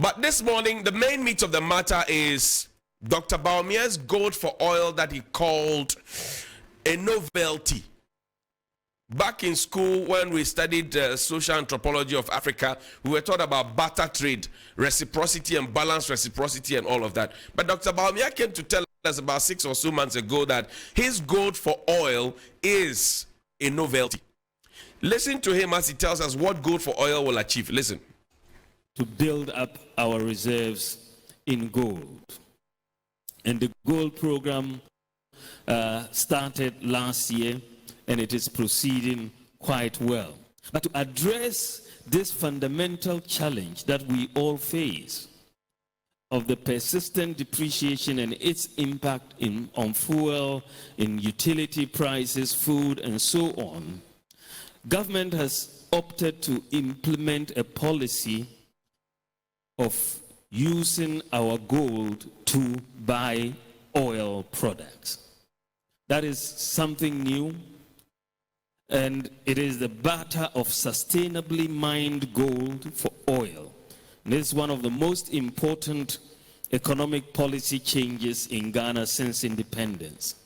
But this morning, the main meat of the matter is Dr. Bawumia's gold for oil that he called a novelty. Back in school, when we studied social anthropology of Africa, we were taught about barter trade, reciprocity and balanced reciprocity and all of that. But Dr. Bawumia came to tell us about 6 or so months ago that his gold for oil is a novelty. Listen to him as he tells us what gold for oil will achieve. Listen. To build up our reserves in gold. And the gold program started last year, and it is proceeding quite well. But to address this fundamental challenge that we all face of the persistent depreciation and its impact on fuel, in utility prices, food, and so on, government has opted to implement a policy of using our gold to buy oil products. That is something new. And it is the barter of sustainably mined gold for oil. And this is one of the most important economic policy changes in Ghana since independence.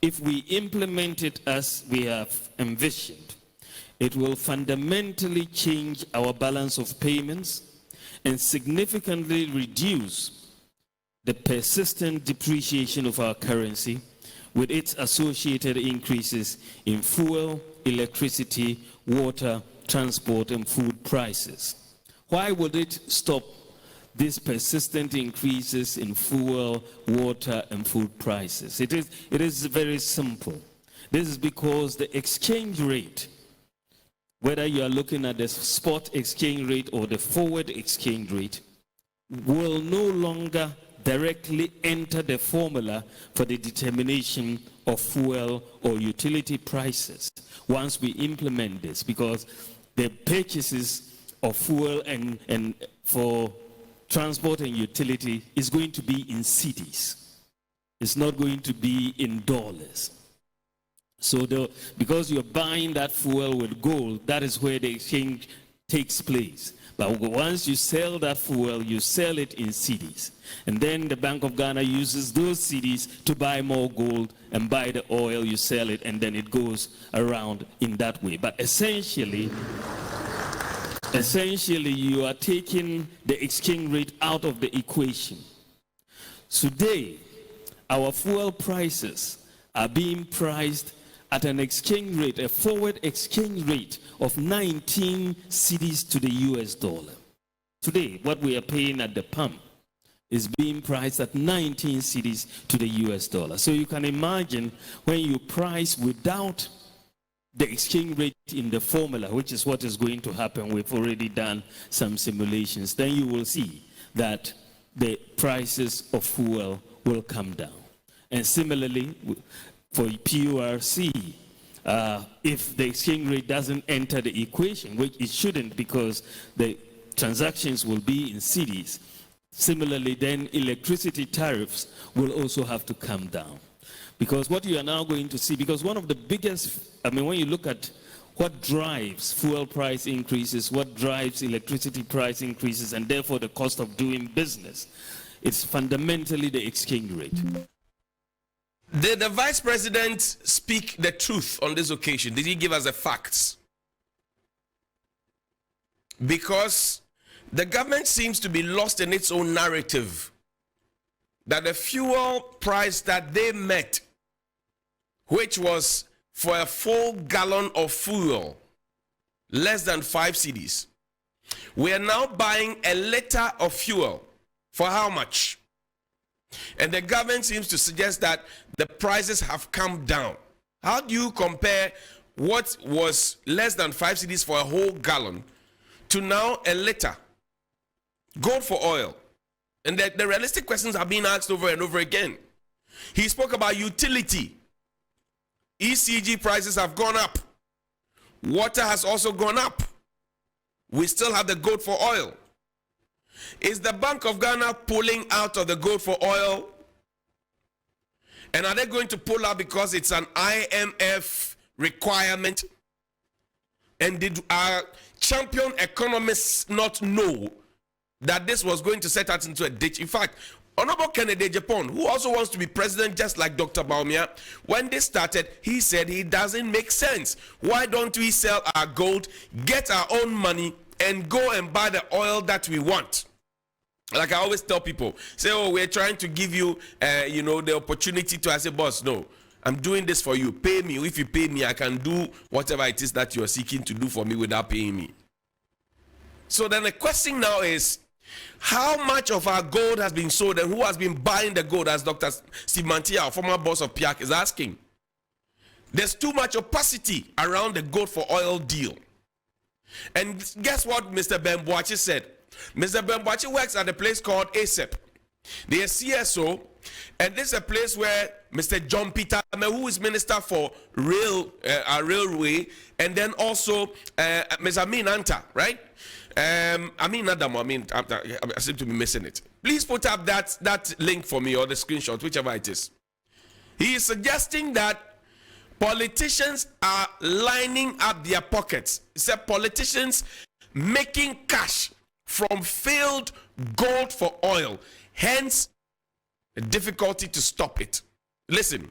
If we implement it as we have envisioned, it will fundamentally change our balance of payments and significantly reduce the persistent depreciation of our currency with its associated increases in fuel, electricity, water, transport, and food prices. Why would it stop these persistent increases in fuel, water, and food prices? It is very simple. This is because the exchange rate, whether you are looking at the spot exchange rate or the forward exchange rate, will no longer directly enter the formula for the determination of fuel or utility prices once we implement this, because the purchases of fuel and for transport and utility is going to be in cedis. It's not going to be in dollars. So because you're buying that fuel with gold, that is where the exchange takes place. But once you sell that fuel, you sell it in cedis. And then the Bank of Ghana uses those cedis to buy more gold and buy the oil, you sell it, and then it goes around in that way. But essentially, you are taking the exchange rate out of the equation. Today, our fuel prices are being priced at an exchange rate, a forward exchange rate of 19 cedis to the US dollar. Today, what we are paying at the pump is being priced at 19 cedis to the US dollar. So you can imagine when you price without the exchange rate in the formula, which is what is going to happen. We've already done some simulations. Then you will see that the prices of fuel will come down. And similarly, for PURC, if the exchange rate doesn't enter the equation, which it shouldn't because the transactions will be in cedis, similarly then electricity tariffs will also have to come down. Because what you are now going to see, because one of the biggest, when you look at what drives fuel price increases, what drives electricity price increases, and therefore the cost of doing business, it's fundamentally the exchange rate. Did the Vice President speak the truth on this occasion? Did he give us the facts? Because the government seems to be lost in its own narrative that the fuel price that they met, which was for a full gallon of fuel, less than 5 cedis, we are now buying a liter of fuel for how much? And the government seems to suggest that the prices have come down. How do you compare what was less than 5 cedis for a whole gallon to now a liter? Gold for oil. And the realistic questions are being asked over and over again. He spoke about utility. ECG prices have gone up. Water has also gone up. We still have the gold for oil. Is the Bank of Ghana pulling out of the gold for oil? And are they going to pull out because it's an IMF requirement? And did our champion economists not know that this was going to set us into a ditch. In fact, Honorable Kennedy Japan, who also wants to be president just like Dr. Bawumia, when they started, he said it doesn't make sense. Why don't we sell our gold, get our own money, and go and buy the oil that we want? Like I always tell people, say, oh, we're trying to give you, the opportunity to. I say, boss, no, I'm doing this for you. Pay me. If you pay me, I can do whatever it is that you're seeking to do for me without paying me. So then the question now is, how much of our gold has been sold and who has been buying the gold, as Dr. Steve Mantia, our former boss of PIAC, is asking? There's too much opacity around the gold for oil deal. And guess what Mr. Bawumia said? Mr. Bawumia works at a place called ASEP. They are CSO, and this is a place where Mr. John Peter, who is Minister for Railway, and then also Ms. Amin Anta, right? I seem to be missing it. Please put up that link for me, or the screenshot, whichever it is. He is suggesting that politicians are lining up their pockets. He said politicians making cash from failed gold for oil, hence the difficulty to stop it. Listen,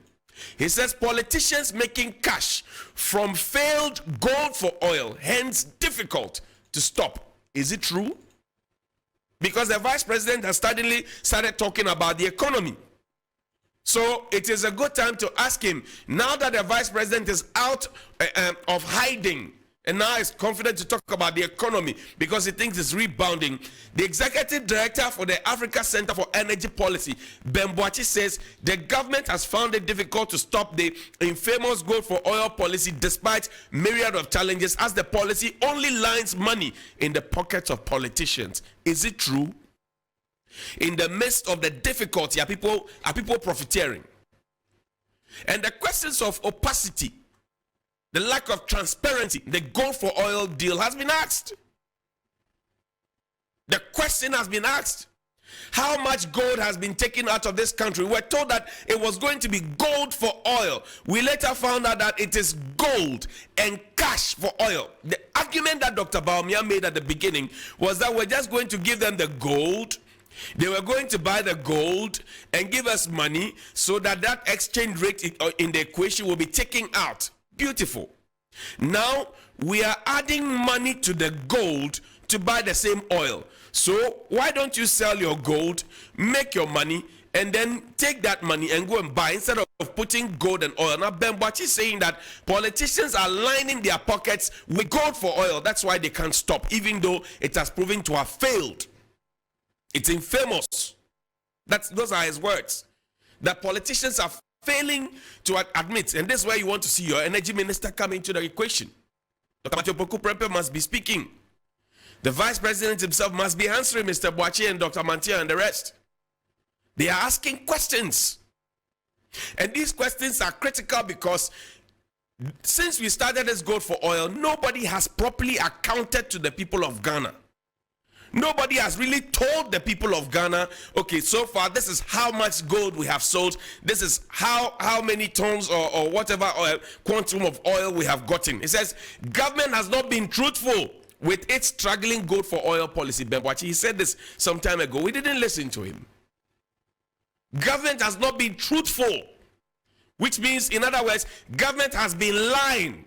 he says politicians making cash from failed gold for oil, hence difficult to stop. Is it true? Because the vice president has suddenly started talking about the economy. So it is a good time to ask him, now that the vice president is out of hiding and now is confident to talk about the economy because he thinks it's rebounding, the executive director for the Africa Center for Energy Policy, Bawumia, says the government has found it difficult to stop the infamous gold for oil policy despite myriad of challenges, as the policy only lines money in the pockets of politicians. Is it true? In the midst of the difficulty, are people profiteering? And the questions of opacity, the lack of transparency, the gold for oil deal has been asked. The question has been asked. How much gold has been taken out of this country? We were told that it was going to be gold for oil. We later found out that it is gold and cash for oil. The argument that Dr. Bawumia made at the beginning was that we're just going to give them the gold. They were going to buy the gold and give us money so that exchange rate in the equation will be taken out. Beautiful. Now we are adding money to the gold to buy the same oil. So why don't you sell your gold, make your money, and then take that money and go and buy instead of putting gold and oil? Now Bawumia is saying that politicians are lining their pockets with gold for oil. That's why they can't stop, even though it has proven to have failed. It's infamous. Those are his words. That politicians are failing to admit, and this is where you want to see your energy minister come into the equation. Dr. Matthew Poku must be speaking. The vice president himself must be answering Mr. Bawumia and Dr. Mantia and the rest. They are asking questions. And these questions are critical because since we started this gold for oil, nobody has properly accounted to the people of Ghana. Nobody has really told the people of Ghana, okay, so far this is how much gold we have sold. This is how many tons or whatever quantum of oil we have gotten. It says government has not been truthful with its struggling gold for oil policy. Bawumia, he said this some time ago. We didn't listen to him. Government has not been truthful, which means, in other words, government has been lying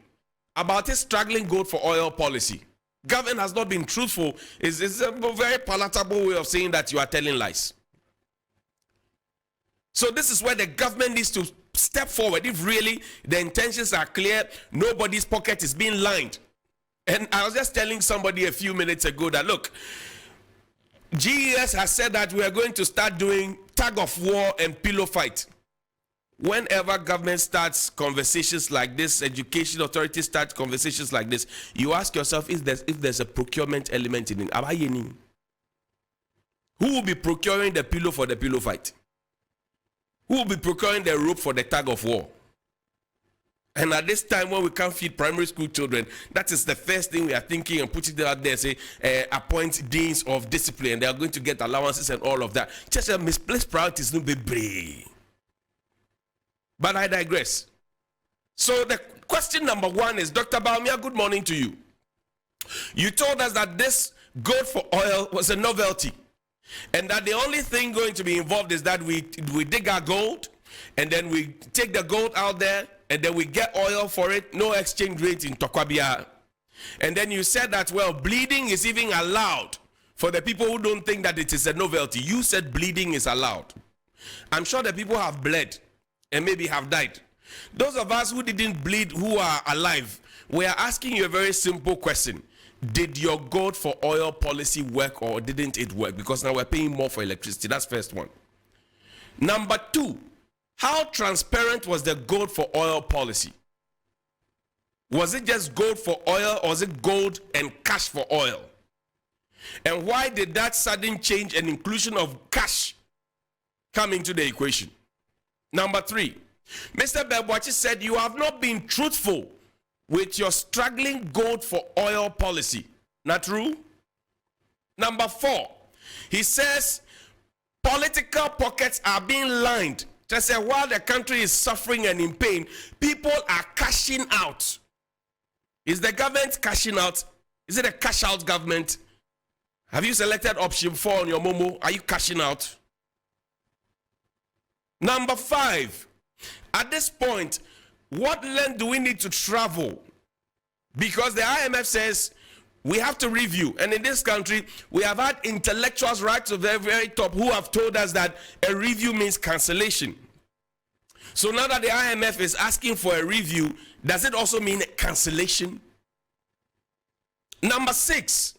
about its struggling gold for oil policy. Government has not been truthful. It's a very palatable way of saying that you are telling lies. So this is where the government needs to step forward. If really the intentions are clear, nobody's pocket is being lined. And I was just telling somebody a few minutes ago that, look, GES has said that we are going to start doing tug of war and pillow fight. Whenever government starts conversations like this, education authorities start conversations like this, you ask yourself if there's a procurement element in it. Who will be procuring the pillow for the pillow fight? Who will be procuring the rope for the tug of war? And at this time when we can't feed primary school children, that is the first thing we are thinking and putting it out there, say, appoint deans of discipline. They are going to get allowances and all of that. Just a misplaced priorities, no be brave. But I digress. So the question number one is, Dr. Bawumia, good morning to you. You told us that this gold for oil was a novelty, and that the only thing going to be involved is that we dig our gold, and then we take the gold out there, and then we get oil for it, no exchange rate in Tokwabia. And then you said that, well, bleeding is even allowed for the people who don't think that it is a novelty. You said bleeding is allowed. I'm sure the people have bled and maybe have died. Those of us who didn't bleed, who are alive, we are asking you a very simple question. Did your gold for oil policy work or didn't it work? Because now we're paying more for electricity. That's first one. Number two, how transparent was the gold for oil policy? Was it just gold for oil, or was it gold and cash for oil? And why did that sudden change and inclusion of cash come into the equation? Number three, Mr. Belboachi said you have not been truthful with your struggling gold for oil policy. Not true? Number four, he says political pockets are being lined. Just say while the country is suffering and in pain, people are cashing out. Is the government cashing out? Is it a cash out government? Have you selected option 4 on your Momo? Are you cashing out? Number 5, at this point, what length do we need to travel? Because the IMF says we have to review. And in this country, we have had intellectuals right to the very top who have told us that a review means cancellation. So now that the IMF is asking for a review, does it also mean cancellation? Number 6,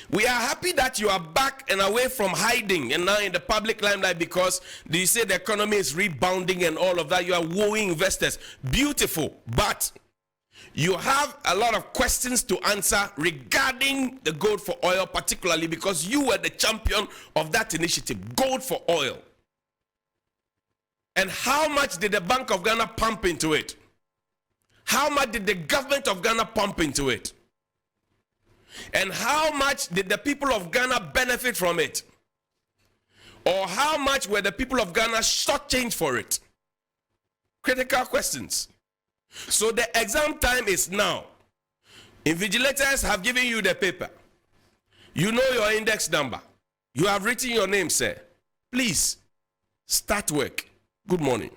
we are happy that you are back and away from hiding and now in the public limelight because you say the economy is rebounding and all of that. You are wooing investors. Beautiful. But you have a lot of questions to answer regarding the gold for oil, particularly because you were the champion of that initiative, gold for oil. And how much did the Bank of Ghana pump into it? How much did the government of Ghana pump into it? And how much did the people of Ghana benefit from it? Or how much were the people of Ghana shortchanged for it? Critical questions. So the exam time is now. Invigilators have given you the paper. You know your index number. You have written your name, sir. Please, start work. Good morning.